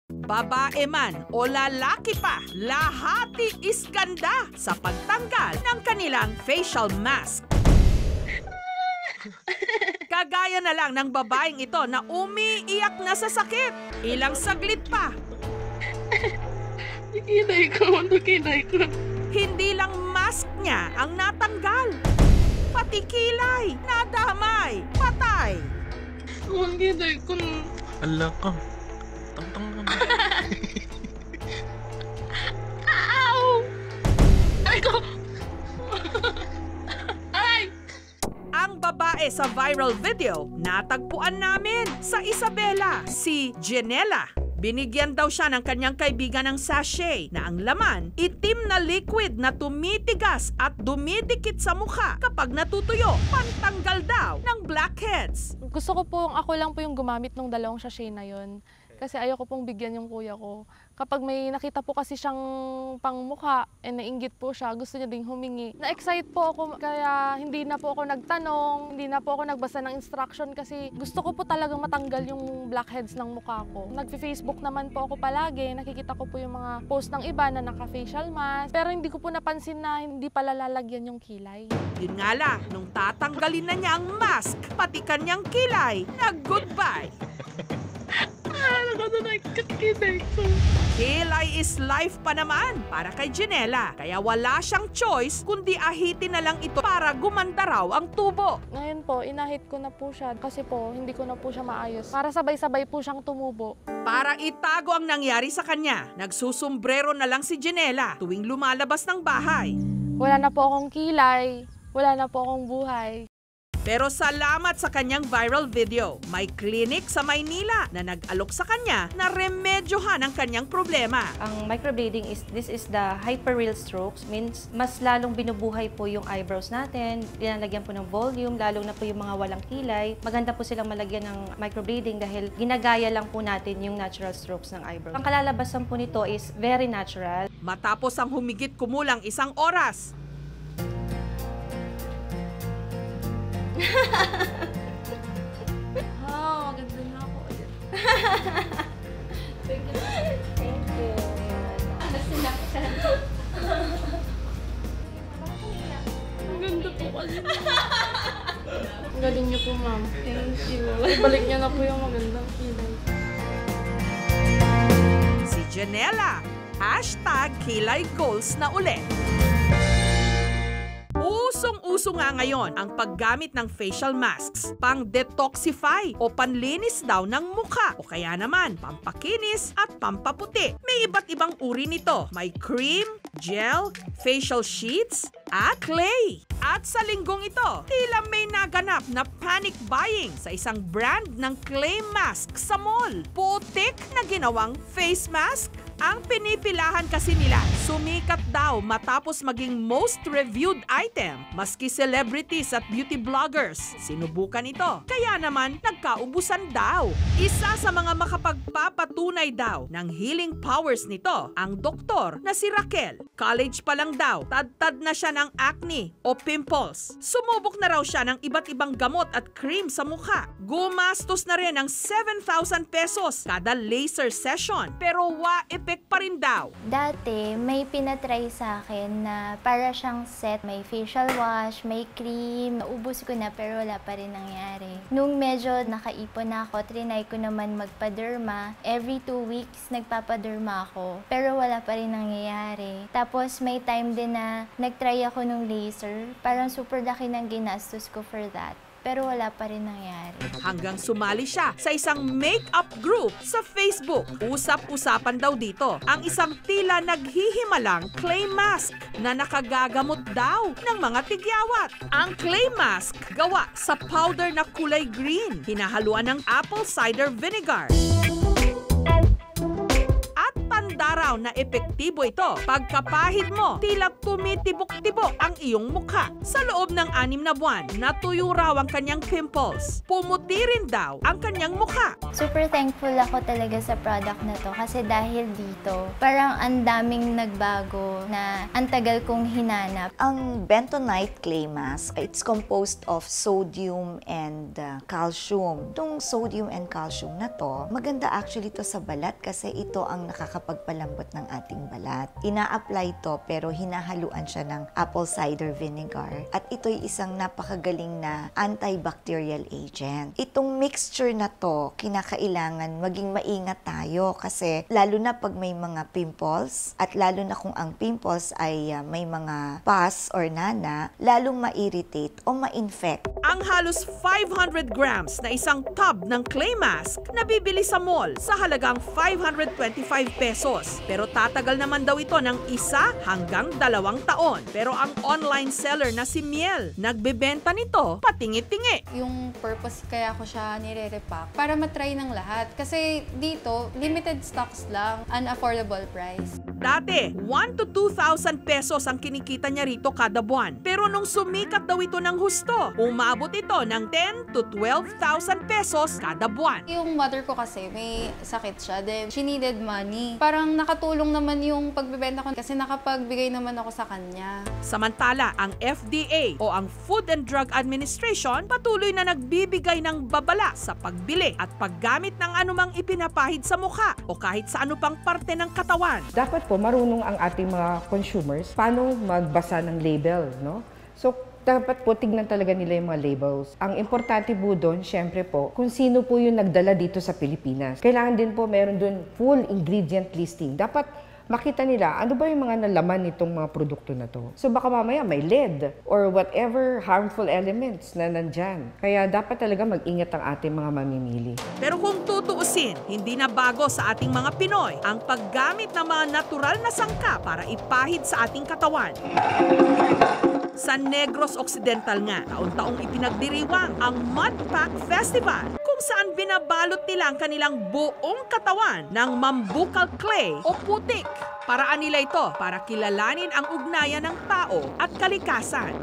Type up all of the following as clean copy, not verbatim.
Babae man o lalaki pa, lahati is ganda sa pagtanggal ng kanilang facial mask. Kagaya na lang ng babaeng ito na umiiyak na sa sakit. Ilang saglit pa. Nakinay ko. Hindi lang mask niya ang natanggal. Pati kilay, nadamay, patay. Nakinay ko. Ala ka. Tang-tang ka. Ow! Ay ko! Ay! Ang babae sa viral video, natagpuan namin sa Isabela, si Janela. Binigyan daw siya ng kanyang kaibigan ng sachet na ang laman, itim na liquid na tumitigas at dumidikit sa mukha kapag natutuyo, pantanggal daw ng blackheads. Gusto ko pong ako lang po yung gumamit ng dalawang sachet na yun. Kasi ayoko pong bigyan yung kuya ko. Kapag may nakita po kasi siyang pangmukha, nainggit po siya, gusto niya ding humingi. Na-excite po ako, kaya hindi na po ako nagtanong, hindi na po ako nagbasa ng instruction kasi gusto ko po talagang matanggal yung blackheads ng mukha ko. Nag-Facebook naman po ako palagi, nakikita ko po yung mga post ng iba na naka-facial mask, pero hindi ko po napansin na hindi pala lalagyan yung kilay. Yun nga lang, nung tatanggalin na niya ang mask, pati kanyang kilay, nag-goodbye. Nakinay ko. Kilay is life pa naman para kay Janela. Kaya wala siyang choice kundi ahitin na lang ito para gumanda raw ang tubo. Ngayon po, inahit ko na po siya kasi po hindi ko na po siya maayos. Para sabay-sabay po siyang tumubo. Para itago ang nangyari sa kanya, nagsusumbrero na lang si Janela tuwing lumalabas ng bahay. Wala na po akong kilay, wala na po akong buhay. Pero salamat sa kanyang viral video, may clinic sa Maynila na nag-alok sa kanya na remedyohan ang kanyang problema. Ang microblading this is the hyperreal strokes, means mas lalong binubuhay po yung eyebrows natin, linalagyan po ng volume, lalo na po yung mga walang kilay. Maganda po silang malagyan ng microblading dahil ginagaya lang po natin yung natural strokes ng eyebrows. Ang kalalabasan po nito is very natural. Matapos ang humigit kumulang 1 oras, Oh, maganda na ako ulit. Thank you. Ang ganda po kasi. Ang galing niyo po, ma'am. Thank you. Ibalik niyo na po yung magandang kilay. si Janela, #KilayGoals na ulit. Usong-uso nga ngayon ang paggamit ng facial masks pang-detoxify o panlinis daw ng mukha o kaya naman pampakinis at pampaputi. May iba't ibang uri nito. May cream, gel, facial sheets at clay. At sa linggong ito, tila may naganap na panic buying sa isang brand ng clay mask sa mall. Putik na ginawang face mask. Ang pinipilahan kasi nila, sumikat daw matapos maging most reviewed item. Maski celebrities at beauty bloggers, sinubukan ito. Kaya naman, nagkaubusan daw. Isa sa mga makapagpapatunay daw ng healing powers nito, ang doktor na si Raquel. College pa lang daw, tad-tad na siya ng acne o pimples. Sumubok na raw siya ng iba't ibang gamot at cream sa mukha. Gumastos na rin ng 7,000 pesos kada laser session. Pero effect pa rin daw. Dati, may pinatry sa akin na para siyang set. May facial wash, may cream. Naubos ko na pero wala pa rin nangyari. Nung medyo nakaipon na ako, trinay ko naman magpa-derma. Every 2 weeks, nagpapa-derma ako. Pero wala pa rin nangyayari. Tapos may time din na nagtry ako ng laser. Parang super laki ng ginastos ko for that. Pero wala pa rin nangyari. Hanggang sumali siya sa isang make-up group sa Facebook. Usap-usapan daw dito ang isang tila naghihimalang clay mask na nakagagamot daw ng mga tigyawat. Ang clay mask gawa sa powder na kulay green, hinahaluan ng apple cider vinegar. At tanda raw down na epektibo ito. Pagkapahid mo, tila tumitibok-tibok ang iyong mukha. Sa loob ng 6 na buwan, natuyo raw ang kanyang pimples. Pumuti rin daw ang kanyang mukha. Super thankful ako talaga sa product na to kasi dahil dito, parang ang daming nagbago na ang tagal kong hinanap. Ang bentonite clay mask, it's composed of sodium and calcium. Itong sodium and calcium na to, maganda actually to sa balat kasi ito ang nakakapagpalambot ng ating balat. Ina-apply to pero hinahaluan siya ng apple cider vinegar at ito'y isang napakagaling na antibacterial agent. Itong mixture na to, kinakailangan maging maingat tayo kasi lalo na pag may mga pimples at lalo na kung ang pimples ay may mga pus or nana, lalong ma-irritate o ma-infect. Ang halos 500 grams na isang tub ng clay mask nabibili sa mall sa halagang 525 pesos. Pero tatagal naman daw ito ng 1 hanggang 2 taon. Pero ang online seller na si Miel, nagbebenta nito patingi-tingi. Yung purpose kaya ko siya nire-repack para matry ng lahat. Kasi dito, limited stocks lang, unaffordable price. Dati, 1 to 2,000 pesos ang kinikita niya rito kada buwan. Pero nung sumikat daw ito ng husto, umabot ito ng 10 to 12,000 pesos kada buwan. Yung mother ko kasi may sakit siya, then she needed money. Parang nakatulong naman yung pagbebenta ko kasi nakapagbigay naman ako sa kanya. Samantala, ang FDA o ang Food and Drug Administration patuloy na nagbibigay ng babala sa pagbili at paggamit ng anumang ipinapahid sa mukha o kahit sa ano pang parte ng katawan. Dapat po marunong ang ating mga consumers paano magbasa ng label, no? So, dapat po tignan talaga nila yung mga labels. Ang importante po doon, syempre po, kung sino po yung nagdala dito sa Pilipinas. Kailangan din po meron doon full ingredient listing. Dapat makita nila ano ba yung mga nalaman nitong mga produkto na to. So baka mamaya may lead or whatever harmful elements na nandyan. Kaya dapat talaga mag-ingat ang ating mga mamimili. Pero kung tutuusin, hindi na bago sa ating mga Pinoy ang paggamit ng mga natural na sangkap para ipahid sa ating katawan. Sa Negros Occidental nga, taon-taong ipinagdiriwang ang Mud Pack Festival kung saan binabalot nila ang kanilang buong katawan ng mambukal clay o putik. Paraan nila ito para kilalanin ang ugnayan ng tao at kalikasan.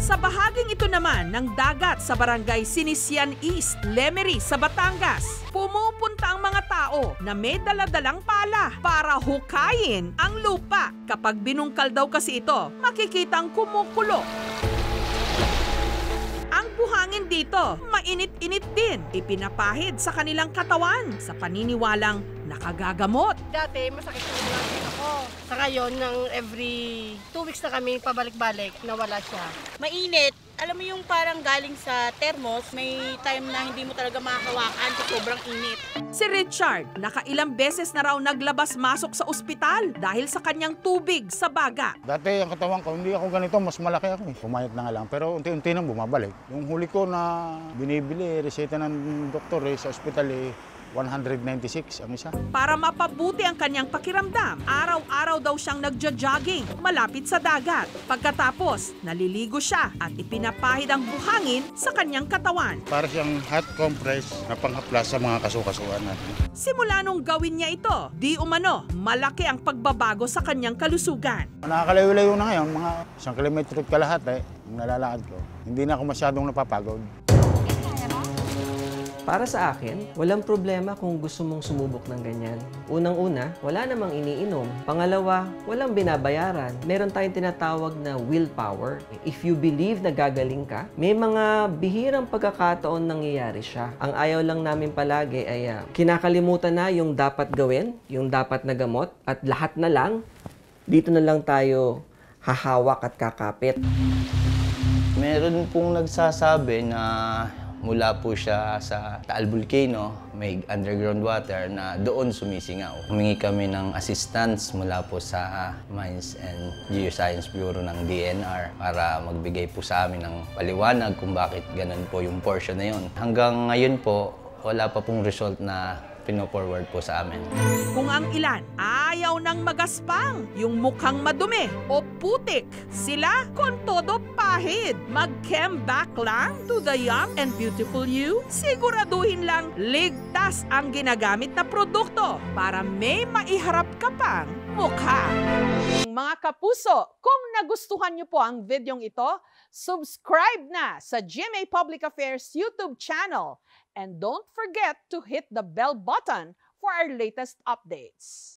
Sa bahaging ito naman ng dagat sa barangay Sinisian East, Lemery sa Batangas, pumupunta ang mga tao na may daladalang pala para hukayin ang lupa. Kapag binungkal daw kasi ito, makikitang kumukulo. Ang buhangin dito, mainit-init din, ipinapahid sa kanilang katawan sa paniniwalang nakagagamot. Dati, masakit yung mga ako. Sa ngayon, ng every 2 weeks na kami pabalik-balik, nawala siya. Mainit. Alam mo yung parang galing sa thermos, may time na hindi mo talaga makakawakan sa sobrang init. Si Richard, nakailang beses na raw naglabas-masok sa ospital dahil sa kanyang tubig sa baga. Dati ang katawan ko, hindi ako ganito, mas malaki ako. Pumayat na nga lang, pero unti-unti nang bumabalik. Yung huli ko na binibili, reseta ng doktor sa ospital 196 ang isa. Para mapabuti ang kanyang pakiramdam, araw-araw daw siyang nagja-jogging malapit sa dagat. Pagkatapos, naliligo siya at ipinapahid ang buhangin sa kanyang katawan. Para siyang hot compress na panghaplas sa mga kasukasuan natin. Simula nung gawin niya ito, di umano, malaki ang pagbabago sa kanyang kalusugan. Nakakalayo-layo na ngayon, mga 1 kilometro at kalahati, yung nalalakad ko. Hindi na ako masyadong napapagod. Para sa akin, walang problema kung gusto mong sumubok ng ganyan. Unang-una, wala namang iniinom. Pangalawa, walang binabayaran. Meron tayong tinatawag na willpower. If you believe na gagaling ka, may mga bihirang pagkakataon nangyayari siya. Ang ayaw lang namin palagi ay kinakalimutan na yung dapat gawin, yung dapat na gamot, at lahat na lang, dito na lang tayo hahawak at kakapit. Meron pong nagsasabi na mula po siya sa Taal Volcano, may underground water na doon sumisingaw. Humingi kami ng assistance mula po sa Mines and Geoscience Bureau ng DNR para magbigay po sa amin ng paliwanag kung bakit ganun po yung portion na yun. Hanggang ngayon po, wala pa pong result na pino-forward po sa amin. Kung ang ilan ayaw ng magaspang, yung mukhang madumi o putik, sila con todo pahid. Mag-chem back lang to the young and beautiful you. Siguraduhin lang ligtas ang ginagamit na produkto para may maiharap ka pang mukha. Mga kapuso, kung nagustuhan niyo po ang videong ito, subscribe na sa GMA Public Affairs YouTube channel. And don't forget to hit the bell button for our latest updates.